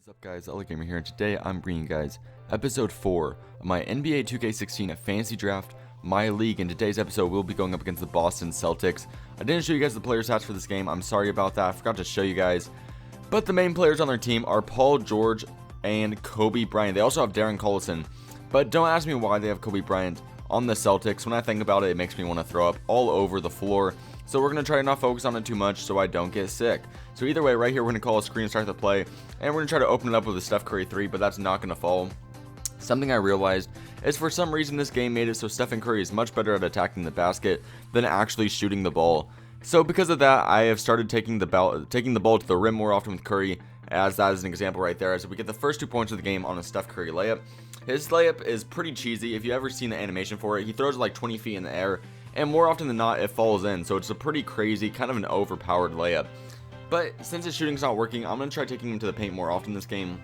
What is up, guys? Gamer here, and today I'm bringing you guys episode 4 of my NBA 2K16 fantasy draft, MyLeague. In today's episode, we'll be going up against the Boston Celtics. I didn't show you guys the player stats for this game. I'm sorry about that. I forgot to show you guys. But the main players on their team are Paul George and Kobe Bryant. They also have Darren Collison. But don't ask me why they have Kobe Bryant on the Celtics. When I think about it, it makes me want to throw up all over the floor. So we're going to try to not focus on it too much so I don't get sick. So either way, right here, we're going to call a screen and start the play. And we're going to try to open it up with a Steph Curry 3, but that's not going to fall. Something I realized is for some reason this game made it so Stephen Curry is much better at attacking the basket than actually shooting the ball. So because of that, I have started taking the ball to the rim more often with Curry, as that is an example right there. As we get the first 2 points of the game on a Steph Curry layup. His layup is pretty cheesy. If you ever seen the animation for it, he throws it like 20 feet in the air, and more often than not, it falls in. So it's a pretty crazy, kind of an overpowered layup. But since his shooting's not working, I'm going to try taking him to the paint more often this game.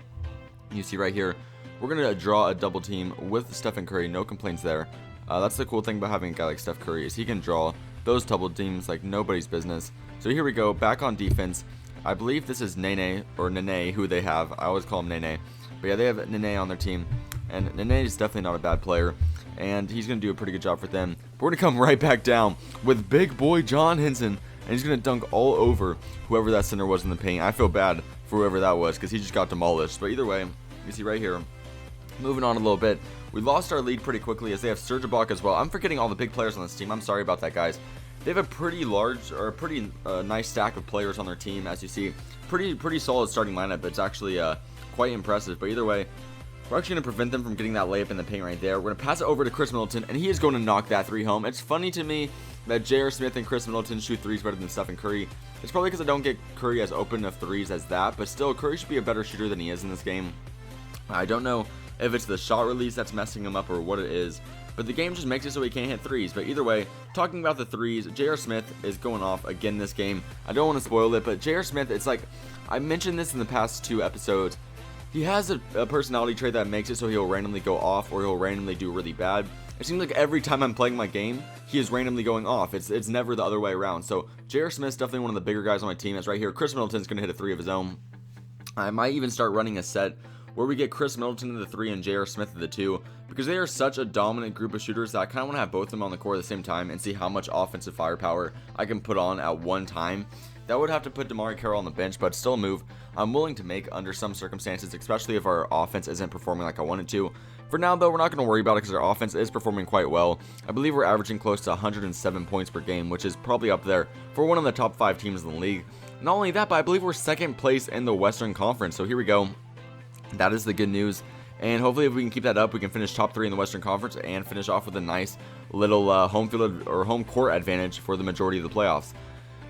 You see right here, we're going to draw a double team with Stephen Curry. No complaints there. That's the cool thing about having a guy like Steph Curry, is he can draw those double teams like nobody's business. So here we go, back on defense. I believe this is Nene, or Nene, who they have. I always call him Nene. But yeah, they have Nene on their team. And Nene is definitely not a bad player. And he's going to do a pretty good job for them. But we're going to come right back down with big boy John Henson. And he's going to dunk all over whoever that center was in the paint. I feel bad for whoever that was because he just got demolished. But either way, you see right here, moving on a little bit, we lost our lead pretty quickly as they have Serge Ibaka as well. I'm forgetting all the big players on this team. I'm sorry about that, guys. They have a pretty large, or a pretty nice stack of players on their team, as you see. Pretty solid starting lineup. It's actually quite impressive. But either way, we're actually going to prevent them from getting that layup in the paint right there. We're going to pass it over to Chris Middleton, and he is going to knock that 3 home. It's funny to me that J.R. Smith and Chris Middleton shoot 3s better than Stephen Curry. It's probably because I don't get Curry as open of 3s as that, but still, Curry should be a better shooter than he is in this game. I don't know if it's the shot release that's messing him up or what it is, but the game just makes it so he can't hit 3s. But either way, talking about the 3s, J.R. Smith is going off again this game. I don't want to spoil it, but J.R. Smith, it's like, I mentioned this in the past 2 episodes. He has a personality trait that makes it so he'll randomly go off or he'll randomly do really bad. It seems like every time I'm playing my game, he is randomly going off. It's never the other way around. So J.R. Smith's definitely one of the bigger guys on my team. That's right here. Chris Middleton's going to hit a 3 of his own. I might even start running a set where we get Chris Middleton to the 3 and J.R. Smith to the 2, because they are such a dominant group of shooters that I kind of want to have both of them on the court at the same time and see how much offensive firepower I can put on at one time. That would have to put DeMar Carroll on the bench, but still a move I'm willing to make under some circumstances, especially if our offense isn't performing like I want it to. For now, though, we're not going to worry about it because our offense is performing quite well. I believe we're averaging close to 107 points per game, which is probably up there for one of the top 5 teams in the league. Not only that, but I believe we're 2nd place in the Western Conference. So here we go. That is the good news. And hopefully if we can keep that up, we can finish top 3 in the Western Conference and finish off with a nice little home field or home court advantage for the majority of the playoffs.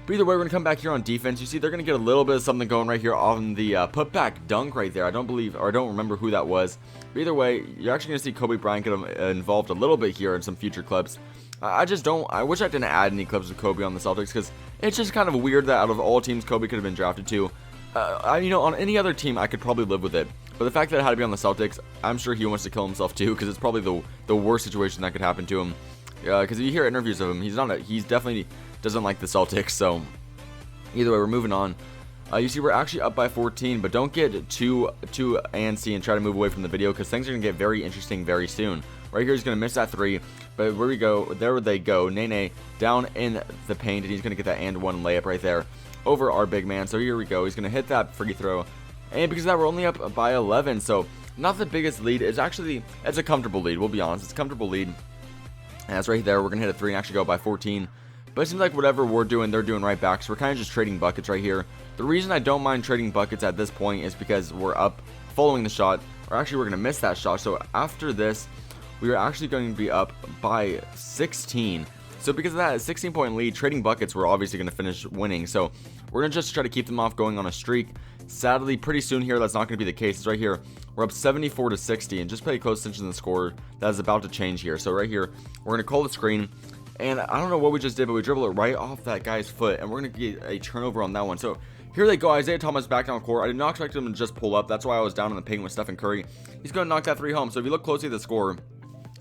But either way, we're going to come back here on defense. You see, they're going to get a little bit of something going right here on the putback dunk right there. I don't remember who that was. But either way, you're actually going to see Kobe Bryant get involved a little bit here in some future clips. I wish I didn't add any clips of Kobe on the Celtics, because it's just kind of weird that out of all teams Kobe could have been drafted to. On any other team, I could probably live with it. But the fact that it had to be on the Celtics, I'm sure he wants to kill himself too, because it's probably the worst situation that could happen to him. Because if you hear interviews of him, he's definitely doesn't like the Celtics. So either way, we're moving on. You see, we're actually up by 14, but don't get too antsy and try to move away from the video, because things are going to get very interesting very soon. Right here, he's going to miss that 3, but where we go, there they go. Nene down in the paint, and he's going to get that and one layup right there over our big man. So here we go. He's going to hit that free throw, and because of that, we're only up by 11. So not the biggest lead. It's a comfortable lead. We'll be honest. It's a comfortable lead. And that's right there. We're going to hit a 3 and actually go by 14. But it seems like whatever we're doing, they're doing right back. So we're kind of just trading buckets right here. The reason I don't mind trading buckets at this point is because we're up following the shot. Or actually, we're going to miss that shot. So after this, we are actually going to be up by 16. So because of that 16-point lead, trading buckets, we're obviously going to finish winning. So we're going to just try to keep them off going on a streak. Sadly, pretty soon here, that's not going to be the case. It's right here. We're up 74-60, and just pay close attention to the score. That is about to change here. So right here, we're going to call the screen. And I don't know what we just did, but we dribble it right off that guy's foot, and we're going to get a turnover on that one. So here they go. Isaiah Thomas back down court. I did not expect him to just pull up. That's why I was down in the paint with Stephen Curry. He's going to knock that 3 home. So if you look closely at the score,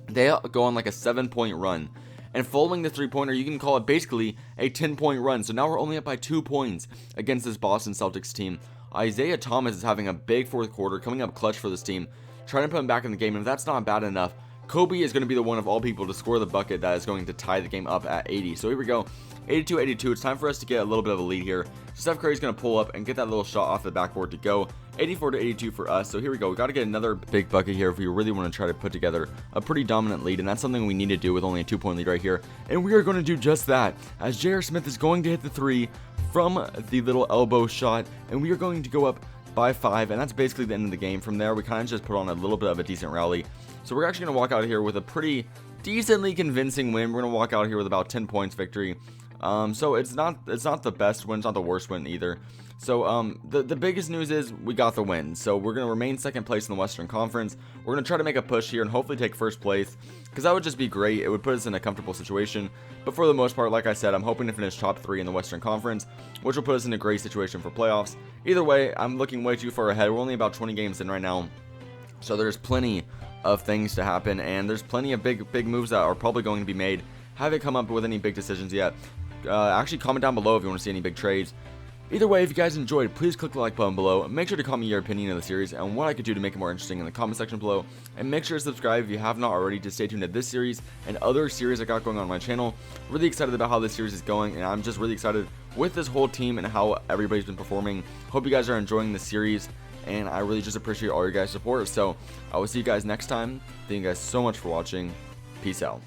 they go on like a 7-point run. And following the 3-pointer, you can call it basically a 10-point run. So now we're only up by 2 points against this Boston Celtics team. Isaiah Thomas is having a big fourth quarter, coming up clutch for this team, trying to put him back in the game, and if that's not bad enough, Kobe is going to be the one of all people to score the bucket that is going to tie the game up at 80. So here we go, 82-82. It's time for us to get a little bit of a lead here. Steph Curry's going to pull up and get that little shot off the backboard to go. 84-82 for us. So here we go. We got to get another big bucket here if we really want to try to put together a pretty dominant lead, and that's something we need to do with only a 2-point lead right here. And we are going to do just that, as J.R. Smith is going to hit the 3 from the little elbow shot, and we are going to go up by 5, and that's basically the end of the game. From there, we kind of just put on a little bit of a decent rally. So we're actually going to walk out of here with a pretty decently convincing win. We're going to walk out here with about 10 points victory. So it's not the best win, it's not the worst win either. So the biggest news is we got the win. So we're going to remain second place in the Western Conference. We're going to try to make a push here and hopefully take first place, because that would just be great. It would put us in a comfortable situation. But for the most part, like I said, I'm hoping to finish top 3 in the Western Conference, which will put us in a great situation for playoffs. Either way, I'm looking way too far ahead. We're only about 20 games in right now, so there's plenty of things to happen, and there's plenty of big moves that are probably going to be made. Haven't come up with any big decisions yet. Actually, comment down below if you want to see any big trades. Either way, if you guys enjoyed, please click the like button below. Make sure to comment your opinion of the series and what I could do to make it more interesting in the comment section below. And make sure to subscribe if you have not already to stay tuned to this series and other series I got going on my channel. Really excited about how this series is going, and I'm just really excited with this whole team and how everybody's been performing. Hope you guys are enjoying the series, and I really just appreciate all your guys' support. So I will see you guys next time. Thank you guys so much for watching. Peace out.